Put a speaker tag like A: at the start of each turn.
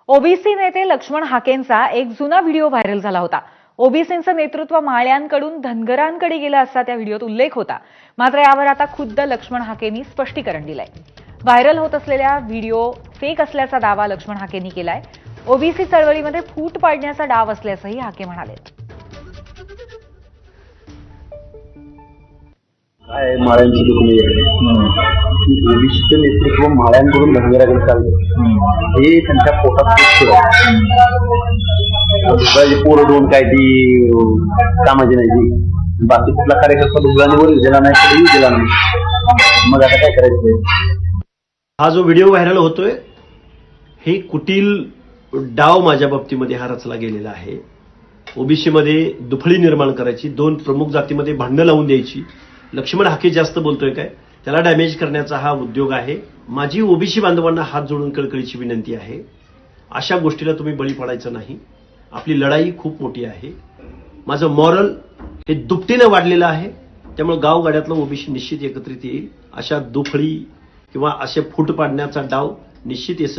A: OBC नेते लक्ष्मण हाकेंचा एक जुना व्हिडिओ व्हायरल झाला होता. ओबीसींचं नेतृत्व माळ्यांकडून धनगरांकडे गेलं असा त्या व्हिडिओत उल्लेख होता. मात्र यावर आता खुद्द लक्ष्मण हाकेंनी स्पष्टीकरण दिलंय. व्हायरल होत असलेल्या व्हिडिओ फेक असल्याचा दावा लक्ष्मण हाकेंनी केलाय. ओबीसी चळवळीमध्ये फूट पाडण्याचा डाव असल्याचंही हाके म्हणाले.
B: काय माळ्यांची दुखणी आहे, ओबीसीचं नेतृत्व माळ्यांकडून धनगराकडे चाललं, हे त्यांच्या पोटात दुसऱ्याची पोरं दोन काय ती कामाची नाही ती बाकी कुठला कार्यकर्ता दुसऱ्याने वर गेला नाही तरी गेला नाही. मग आता काय करायचं?
C: हा जो व्हिडिओ व्हायरल होतोय हे कुटील डाव माझ्या बाबतीमध्ये हा रचला गेलेला आहे. ओबीसीमध्ये दुफळी निर्माण करायची, दोन प्रमुख जातीमध्ये भांडणं लावून द्यायची. लक्ष्मण हाके जास्त बोलतोय काय, त्याला डॅमेज करण्याचा हा उद्योग आहे. माझी ओबीसी बांधवांना हात जोडून कळकळीची विनंती आहे, अशा गोष्टीला तुम्ही बळी पडायचं नाही. आपली लढाई खूप मोठी आहे. माझं मॉरल हे दुपटीनं वाढलेलं आहे. त्यामुळे गावगाड्यातलं ओबीसी निश्चित एकत्रित येईल. अशा दुफळी किंवा असे फूट पाडण्याचा डाव निश्चित यशस्वी